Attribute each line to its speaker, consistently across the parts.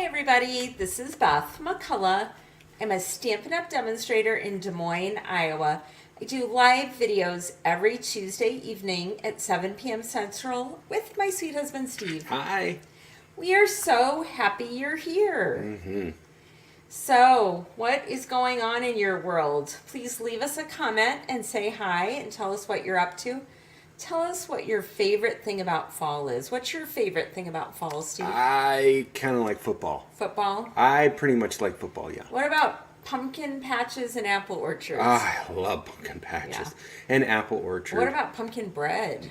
Speaker 1: everybody, this is Beth McCullough. I'm a Stampin' Up! Demonstrator in Des Moines, Iowa. I do live videos every Tuesday evening at 7 p.m. Central with my sweet husband, Steve.
Speaker 2: Hi.
Speaker 1: We are so happy you're here. So, what is going on in your world? Please leave us a comment and say hi and tell us what you're up to. Tell us what your favorite thing about fall is. What's your favorite thing about fall, Steve?
Speaker 2: I kind of like football.
Speaker 1: Football?
Speaker 2: I pretty much like football, yeah.
Speaker 1: What about pumpkin patches and apple orchards?
Speaker 2: I love pumpkin patches and apple orchards.
Speaker 1: What about pumpkin bread?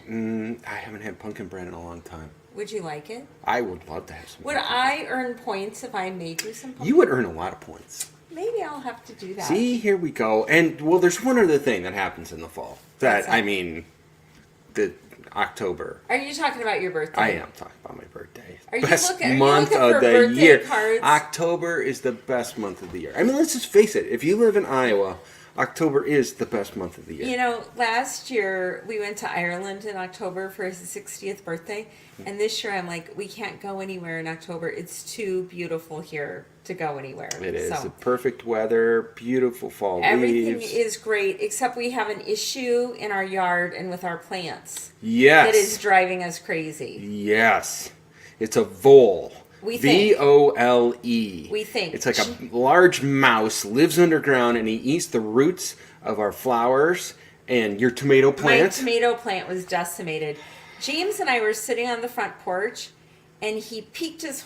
Speaker 2: I haven't had pumpkin bread in a long time.
Speaker 1: Would you like it?
Speaker 2: I would love to have some.
Speaker 1: Would I earn points if I made you some pumpkin?
Speaker 2: You would earn a lot of points.
Speaker 1: Maybe I'll have to do that.
Speaker 2: See, here we go. And, well, there's one other thing that happens in the fall. The October.
Speaker 1: Are you talking about your birthday?
Speaker 2: I am talking about my birthday.
Speaker 1: Are you
Speaker 2: best
Speaker 1: looking
Speaker 2: month
Speaker 1: for
Speaker 2: of the
Speaker 1: birthday
Speaker 2: year.
Speaker 1: cards?
Speaker 2: October is the best month of the year. I mean, let's just face it. If you live in Iowa, October is the best month of the year.
Speaker 1: You know, last year we went to Ireland in October for his 60th birthday, and this year I'm like, we can't go anywhere in October. It's too beautiful here to go anywhere.
Speaker 2: It is.
Speaker 1: So,
Speaker 2: Perfect weather, beautiful fall
Speaker 1: everything
Speaker 2: leaves.
Speaker 1: is great, except we have an issue in our yard and with our plants.
Speaker 2: Yes.
Speaker 1: That is driving us crazy.
Speaker 2: Yes. It's a vole.
Speaker 1: We think.
Speaker 2: V-O-L-E.
Speaker 1: We think.
Speaker 2: It's like a large mouse, lives underground, and he eats the roots of our flowers and your tomato plant.
Speaker 1: My tomato plant was decimated. James and I were sitting on the front porch, and he peeked his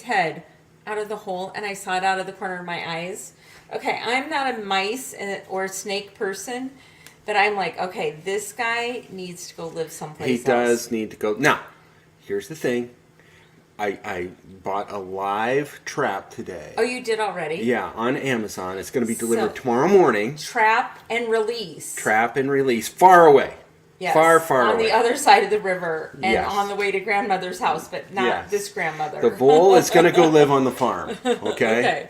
Speaker 1: head out of the hole, and I saw it out of the corner of my eyes. Okay, I'm not a mice or snake person, but I'm like, okay, this guy needs to go live someplace else.
Speaker 2: He does need to go. Now, here's the thing. I bought a live trap today.
Speaker 1: Oh, you did already?
Speaker 2: Yeah, on Amazon. It's going to be delivered
Speaker 1: So,
Speaker 2: tomorrow morning.
Speaker 1: Trap and release.
Speaker 2: Trap and release. Far away.
Speaker 1: Yes,
Speaker 2: Far
Speaker 1: on
Speaker 2: away.
Speaker 1: the other side of the river and
Speaker 2: Yes.
Speaker 1: on the way to grandmother's house, but not this grandmother.
Speaker 2: The vole is going to go live on the farm. Okay?
Speaker 1: Okay.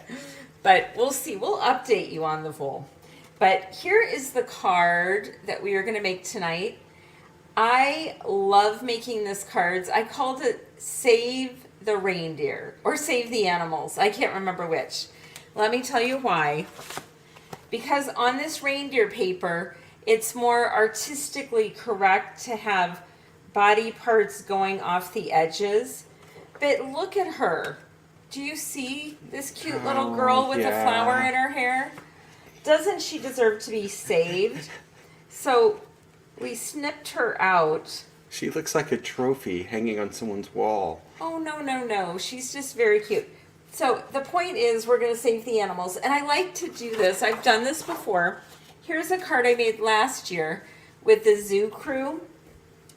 Speaker 1: But we'll see. We'll update you on the vole. But here is the card that we are going to make tonight. I love making this cards. I called it Save the Reindeer or Save the Animals. I can't remember which. Let me tell you why. Because on this reindeer paper, it's more artistically correct to have body parts going off the edges. But look at her. Do you see this cute little girl with a flower in her hair? Doesn't she deserve to be saved? So we snipped her out.
Speaker 2: She looks like a trophy hanging on someone's wall.
Speaker 1: Oh, no. She's just very cute. So the point is we're going to save the animals. And I like to do this. I've done this before. Here's a card I made last year with the zoo crew.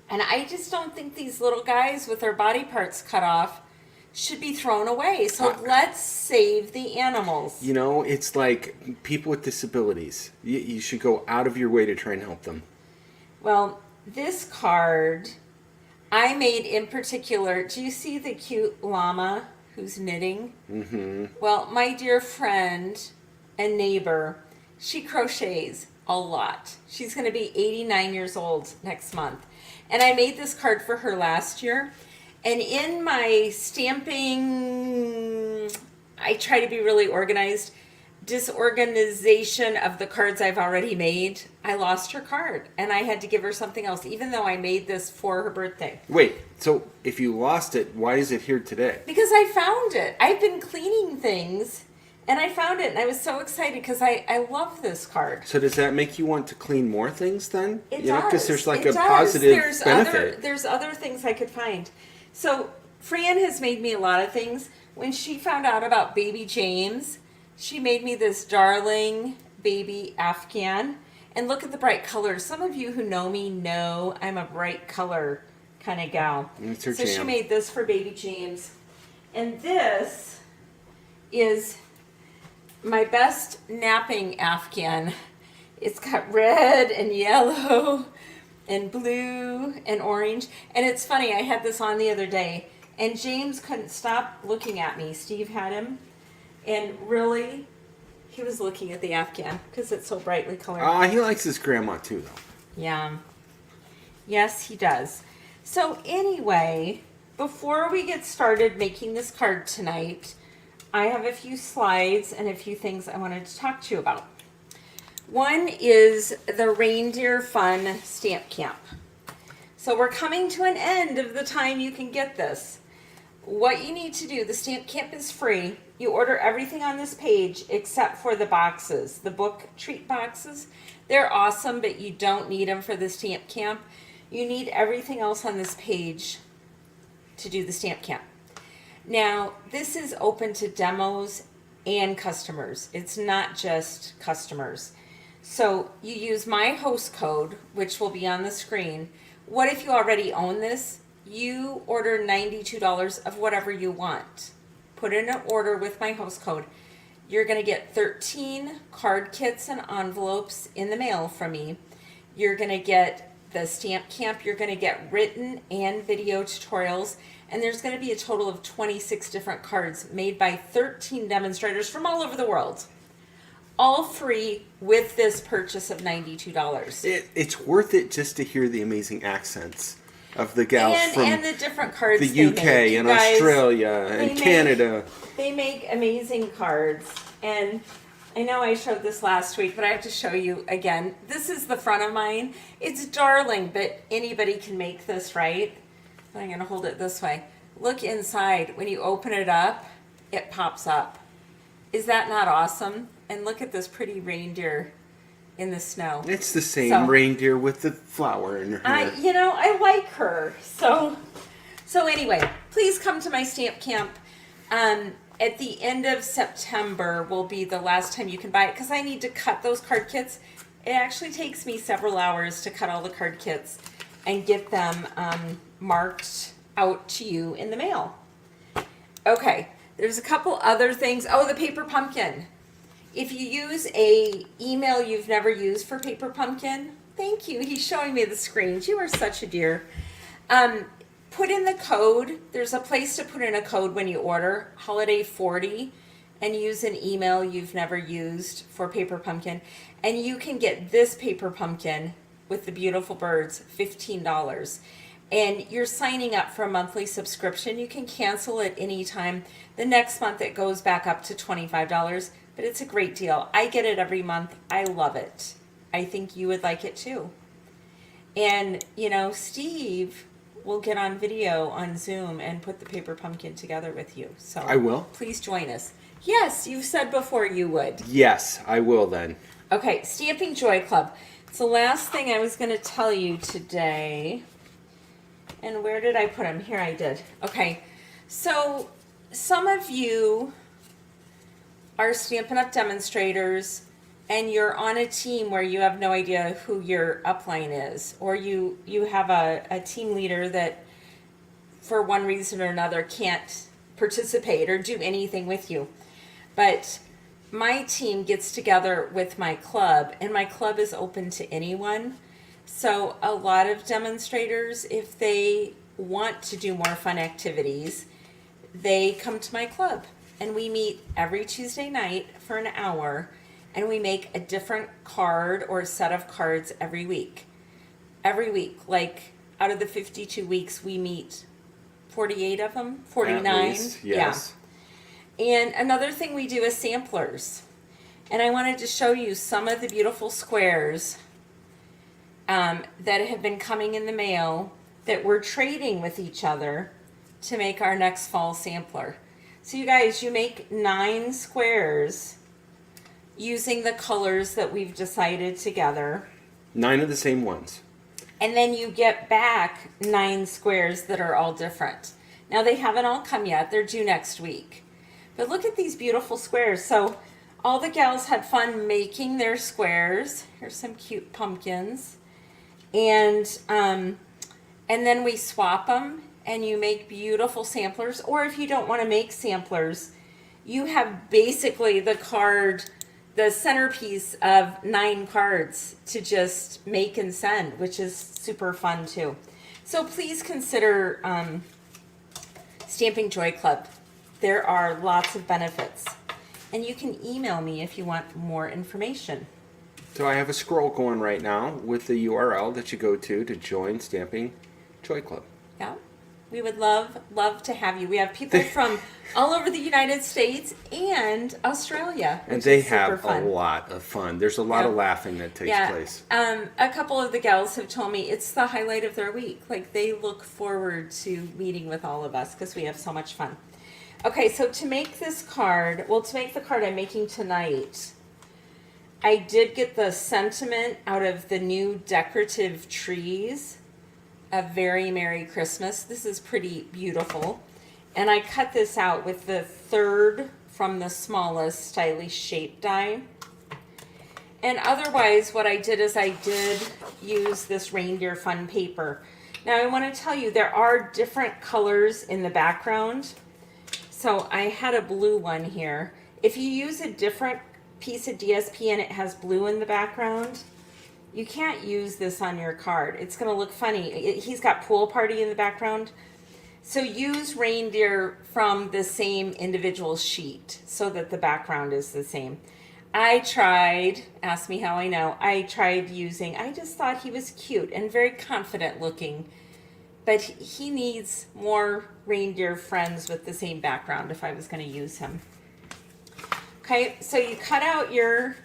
Speaker 1: And I just don't think these little guys with their body parts cut off should be thrown away. So let's save the animals.
Speaker 2: You know, it's like people with disabilities. You should go out of your way to try and help them.
Speaker 1: Well, this card I made in particular. Do you see the cute llama who's knitting? Mm-hmm. Well, my dear friend and neighbor, she crochets a lot. She's going to be 89 years old next month. And I made this card for her last year. And in my stamping, I try to be really organized. Disorganization of the cards I've already made, I lost her card. And I had to give her something else, even though I made this for her birthday.
Speaker 2: Wait, so if you lost it, why is it here today?
Speaker 1: Because I found it. I've been cleaning things. And I found it, and I was so excited because I love this card.
Speaker 2: So does that make you want to clean more things then?
Speaker 1: It
Speaker 2: you know,
Speaker 1: does.
Speaker 2: because there's like
Speaker 1: It
Speaker 2: a
Speaker 1: does.
Speaker 2: positive benefit.
Speaker 1: There's other things I could find. So Fran has made me a lot of things. When she found out about baby James, she made me this darling baby Afghan. And look at the bright colors. Some of you who know me know I'm a bright color kind of gal.
Speaker 2: It's her
Speaker 1: So she
Speaker 2: jam.
Speaker 1: made this for baby James. And this is my best napping Afghan. It's got red and yellow and blue and orange. And it's funny, I had this on the other day, and James couldn't stop looking at me. Steve had him. And really, he was looking at the Afghan because it's so brightly colored.
Speaker 2: He likes his grandma too, though.
Speaker 1: Yeah. Yes, he does. So anyway, before we get started making this card tonight, I have a few slides and a few things I wanted to talk to you about. One is the Reindeer Fun Stamp Camp. So we're coming to an end of the time you can get this. What you need to do, the Stamp Camp is free. You order everything on this page except for the boxes, the book treat boxes. They're awesome, but you don't need them for the Stamp Camp. You need everything else on this page to do the Stamp Camp. Now, this is open to demos and customers. It's not just customers. So you use my host code, which will be on the screen. What if you already own this? You order $92 of whatever you want. Put in an order with my host code. You're going to get 13 card kits and envelopes in the mail from me. You're going to get the Stamp Camp. You're going to get written and video tutorials. And there's going to be a total of 26 different cards made by 13 demonstrators from all over the world. All free with this purchase of $92.
Speaker 2: It's worth it just to hear the amazing accents of the gals
Speaker 1: and the different cards
Speaker 2: the UK and Australia and Canada.
Speaker 1: They make amazing cards. And I know I showed this last week, but I have to show you again. This is the front of mine. It's darling, but anybody can make this, right? I'm going to hold it this way. Look inside. When you open it up, it pops up. Is that not awesome? And look at this pretty reindeer in the snow.
Speaker 2: It's the same reindeer with the flower in her hair.
Speaker 1: I like her. So anyway, please come to my Stamp Camp. At the end of September will be the last time you can buy it because I need to cut those card kits. It actually takes me several hours to cut all the card kits and get them marked out to you in the mail. Okay, there's a couple other things. Oh, the paper pumpkin. If you use a email you've never used for Paper Pumpkin, thank you. He's showing me the screens. You are such a dear. Put in the code. There's a place to put in a code when you order, Holiday 40, and use an email you've never used for Paper Pumpkin. And you can get this Paper Pumpkin with the beautiful birds, $15. And you're signing up for a monthly subscription. You can cancel it anytime. The next month it goes back up to $25. But it's a great deal. I get it every month. I love it. I think you would like it too. And, Steve will get on video on Zoom and put the paper pumpkin together with you. So
Speaker 2: I will.
Speaker 1: Please join us. Yes, you said before you would.
Speaker 2: Yes, I will then.
Speaker 1: Okay, Stamping Joy Club. It's the last thing I was going to tell you today. And where did I put them? Here I did. Okay, so some of you are Stampin' Up! Demonstrators, and you're on a team where you have no idea who your upline is, or you have a team leader that, for one reason or another, can't participate or do anything with you. But my team gets together with my club, and my club is open to anyone. So a lot of demonstrators, if they want to do more fun activities, they come to my club. And we meet every Tuesday night for an hour, and we make a different card or a set of cards every week. Every week, like out of the 52 weeks, we meet 48 of them, 49.
Speaker 2: At least, yes.
Speaker 1: Yeah. And another thing we do is samplers. And I wanted to show you some of the beautiful squares that have been coming in the mail that we're trading with each other to make our next fall sampler. So you guys, you make 9 squares using the colors that we've decided together.
Speaker 2: 9 of the same ones.
Speaker 1: And then you get back 9 squares that are all different. Now they haven't all come yet. They're due next week. But look at these beautiful squares. So all the gals had fun making their squares. Here's some cute pumpkins. And then we swap them. And you make beautiful samplers, or if you don't want to make samplers, you have basically the card, the centerpiece of 9 cards to just make and send, which is super fun too. So please consider Stamping Joy Club. There are lots of benefits. And you can email me if you want more information.
Speaker 2: So I have a scroll going right now with the URL that you go to join Stamping Joy Club.
Speaker 1: Yeah. We would love to have you. We have people from all over the United States and Australia,
Speaker 2: And
Speaker 1: which
Speaker 2: they
Speaker 1: is super
Speaker 2: have
Speaker 1: fun.
Speaker 2: a lot of fun. There's a lot of laughing that takes place.
Speaker 1: A couple of the gals have told me it's the highlight of their week. Like, they look forward to meeting with all of us because we have so much fun. Okay, so to make this card, to make the card I'm making tonight, I did get the sentiment out of the new decorative trees. A very Merry Christmas. This is pretty beautiful. And I cut this out with the third from the smallest stylish shape die. And otherwise, what I did is I did use this reindeer fun paper. Now, I want to tell you, there are different colors in the background. So I had a blue one here. If you use a different piece of DSP and it has blue in the background, you can't use this on your card. It's going to look funny. He's got pool party in the background. So use reindeer from the same individual sheet so that the background is the same. I tried, ask me how I know, I just thought he was cute and very confident looking. But he needs more reindeer friends with the same background if I was going to use him. Okay, so you cut out your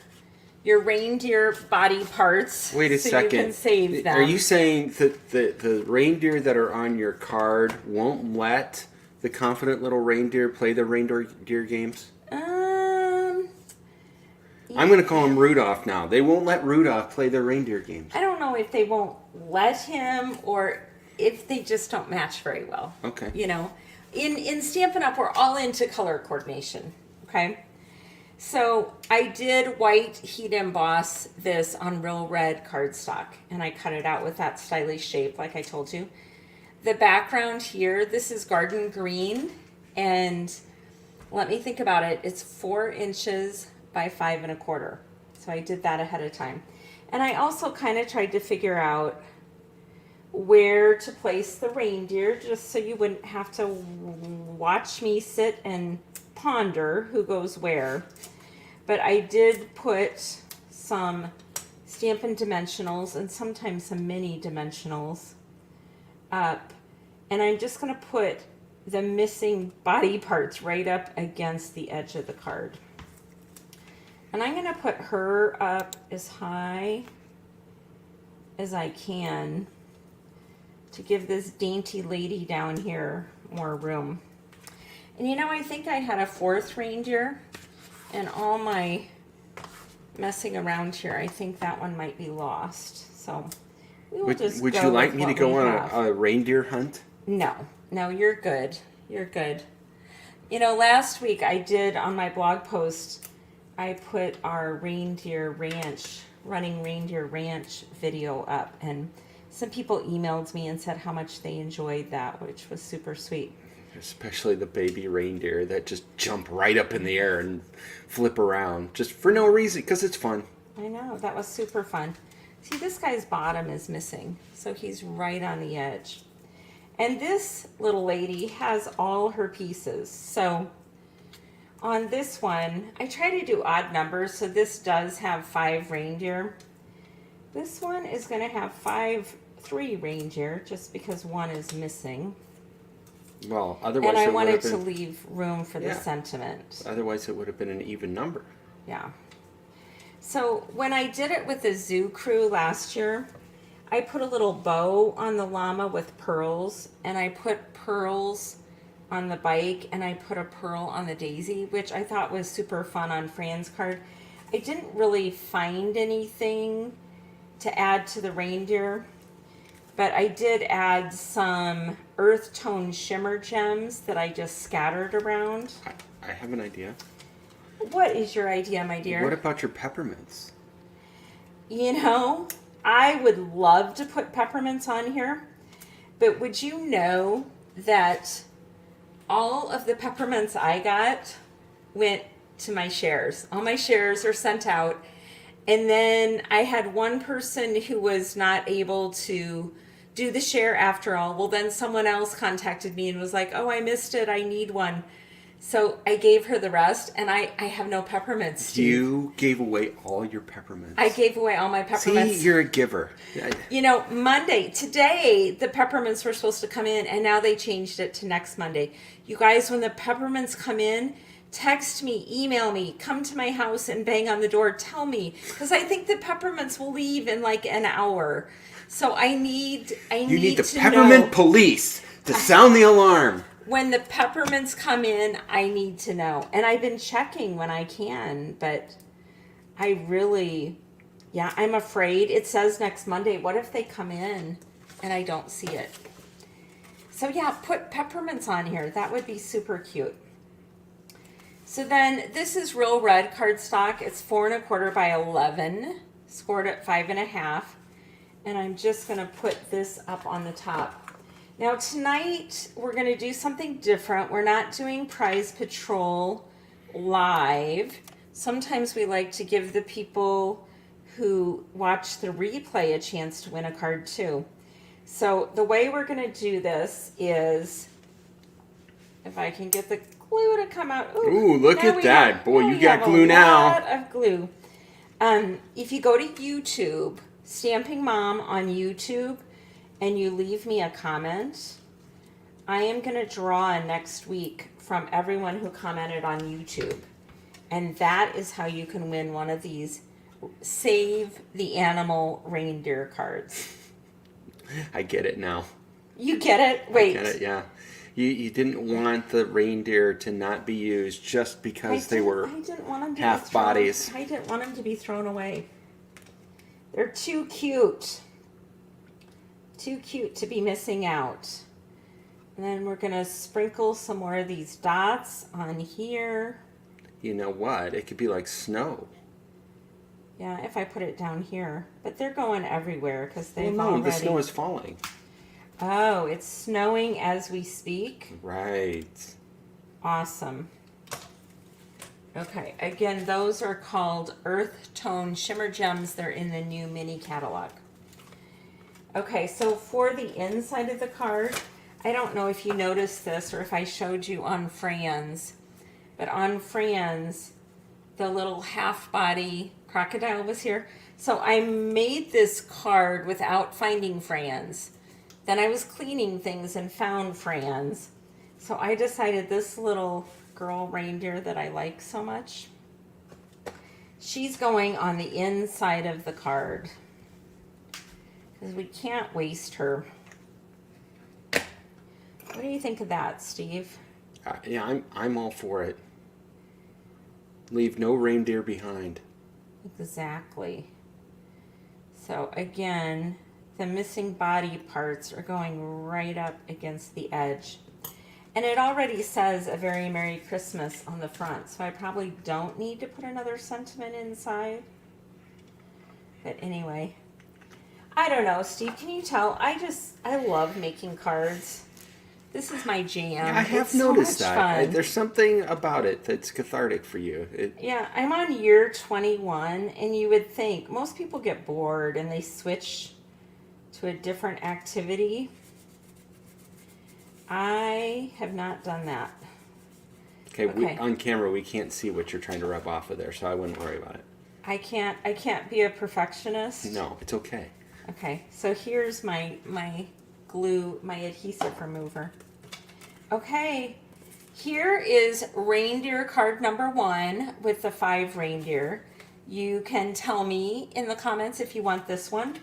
Speaker 1: reindeer body parts.
Speaker 2: Wait a second.
Speaker 1: You can save them.
Speaker 2: Are you saying that the reindeer that are on your card won't let the confident little reindeer play the reindeer games? I'm going to call him Rudolph now. They won't let Rudolph play the reindeer games.
Speaker 1: I don't know if they won't let him or if they just don't match very well.
Speaker 2: Okay.
Speaker 1: You know, in Stampin' Up, we're all into color coordination. Okay. So I did white heat emboss this on real red cardstock, and I cut it out with that stylish shape like I told you. The background here, this is garden green, and let me think about it. It's 4 inches by 5 1/4. So I did that ahead of time. And I also kind of tried to figure out where to place the reindeer just so you wouldn't have to watch me sit and ponder who goes where. But I did put some Stampin' Dimensionals and sometimes some mini dimensionals up. And I'm just going to put the missing body parts right up against the edge of the card. And I'm going to put her up as high as I can to give this dainty lady down here more room. And you know, I think I had a 4th reindeer, and all my messing around here, I think that one might be lost. So we will just
Speaker 2: Would
Speaker 1: go
Speaker 2: you like
Speaker 1: with
Speaker 2: me to
Speaker 1: what
Speaker 2: go
Speaker 1: we
Speaker 2: on
Speaker 1: have.
Speaker 2: a reindeer hunt?
Speaker 1: No, you're good. You're good. You know, last week I did on my blog post, I put our running reindeer ranch video up, and some people emailed me and said how much they enjoyed that, which was super sweet.
Speaker 2: Especially the baby reindeer that just jump right up in the air and flip around just for no reason, because it's fun.
Speaker 1: I know, that was super fun. See, this guy's bottom is missing, so he's right on the edge. And this little lady has all her pieces. So on this one, I try to do odd numbers, so this does have 5 reindeer. This one is going to have 3 reindeer, just because one is missing.
Speaker 2: Well, otherwise
Speaker 1: And I
Speaker 2: it would
Speaker 1: wanted
Speaker 2: have
Speaker 1: to
Speaker 2: been,
Speaker 1: leave room for the sentiment.
Speaker 2: otherwise it would have been an even number.
Speaker 1: Yeah. So when I did it with the zoo crew last year, I put a little bow on the llama with pearls, and I put pearls on the bike, and I put a pearl on the daisy, which I thought was super fun on Fran's card. I didn't really find anything to add to the reindeer, but I did add some earth tone shimmer gems that I just scattered around.
Speaker 2: I have an idea.
Speaker 1: What is your idea, my dear?
Speaker 2: What about your peppermints?
Speaker 1: You know, I would love to put peppermints on here, but would you know that all of the peppermints I got went to my shares? All my shares are sent out. And then I had one person who was not able to do the share after all. Well, then someone else contacted me and was like, oh, I missed it. I need one. So I gave her the rest, and I have no peppermints, Steve.
Speaker 2: You gave away all your peppermints.
Speaker 1: I gave away all my peppermints.
Speaker 2: See, you're a giver.
Speaker 1: You know, today, the peppermints were supposed to come in, and now they changed it to next Monday. You guys, when the peppermints come in, text me, email me, come to my house and bang on the door. Tell me, because I think the peppermints will leave in like an hour. So I need
Speaker 2: the
Speaker 1: to
Speaker 2: peppermint
Speaker 1: know.
Speaker 2: police to sound the alarm.
Speaker 1: When the peppermints come in, I need to know. And I've been checking when I can, but I'm afraid. It says next Monday. What if they come in and I don't see it? So yeah, put peppermints on here. That would be super cute. So then this is Real Red cardstock. It's 4 1/4 by 11, scored at 5 1/2. And I'm just going to put this up on the top. Now tonight we're going to do something different. We're not doing Prize Patrol live. Sometimes we like to give the people who watch the replay a chance to win a card too. So the way we're going to do this is, if I can get the glue to come out.
Speaker 2: Ooh, look at that. Boy, you got glue now.
Speaker 1: A lot of glue. If you go to YouTube, Stamping Mom on YouTube, and you leave me a comment, I am going to draw next week from everyone who commented on YouTube. And that is how you can win one of these Save the Animal Reindeer cards.
Speaker 2: I get it now.
Speaker 1: You get it? Wait.
Speaker 2: I get it, yeah. You didn't want the reindeer to not be used just because they were half bodies.
Speaker 1: I didn't want them to be thrown away. They're too cute. Too cute to be missing out. And then we're going to sprinkle some more of these dots on here.
Speaker 2: You know what? It could be like snow.
Speaker 1: Yeah, if I put it down here. But they're going everywhere because they've
Speaker 2: already... the snow is falling.
Speaker 1: Oh, it's snowing as we speak?
Speaker 2: Right.
Speaker 1: Awesome. Okay, again, those are called Earth Tone Shimmer Gems. They're in the new mini catalog. Okay, so for the inside of the card, I don't know if you noticed this or if I showed you on Fran's, but on Fran's, the little half body crocodile was here. So I made this card without finding Fran's. Then I was cleaning things and found Fran's. So I decided this little girl reindeer that I like so much, she's going on the inside of the card. Because we can't waste her. What do you think of that, Steve?
Speaker 2: Yeah, I'm all for it. Leave no reindeer behind.
Speaker 1: Exactly. So again, the missing body parts are going right up against the edge. And it already says a very Merry Christmas on the front, so I probably don't need to put another sentiment inside. But anyway, I don't know, Steve, can you tell? I love making cards. This is my jam.
Speaker 2: Yeah, I have noticed that. There's something about it that's cathartic for you.
Speaker 1: Yeah, I'm on year 21, and you would think most people get bored and they switch to a different activity. I have not done that.
Speaker 2: Okay. On camera we can't see what you're trying to rub off of there, so I wouldn't worry about it.
Speaker 1: I can't be a perfectionist.
Speaker 2: No, it's okay.
Speaker 1: Okay, so here's my glue, my adhesive remover. Okay, here is reindeer card number 1 with the 5 reindeer. You can tell me in the comments if you want this one,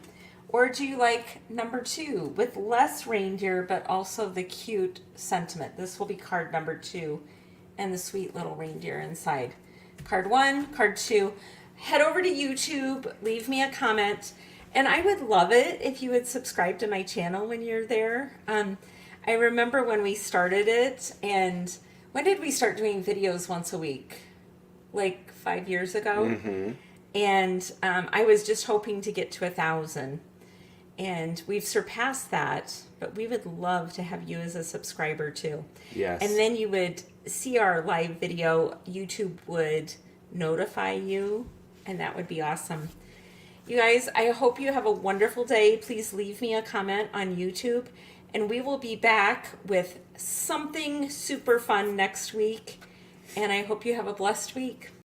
Speaker 1: or do you like number 2 with less reindeer but also the cute sentiment. This will be card number 2 and the sweet little reindeer inside. Card 1, card 2. Head over to YouTube, leave me a comment. And I would love it if you would subscribe to my channel when you're there. I remember when we started it, and when did we start doing videos once a week? Like 5 years ago?
Speaker 2: Mm-hmm.
Speaker 1: And I was just hoping to get to 1,000. And we've surpassed that, but we would love to have you as a subscriber too.
Speaker 2: Yes.
Speaker 1: And then you would see our live video. YouTube would notify you, and that would be awesome. You guys, I hope you have a wonderful day. Please leave me a comment on YouTube, and we will be back with something super fun next week. And I hope you have a blessed week.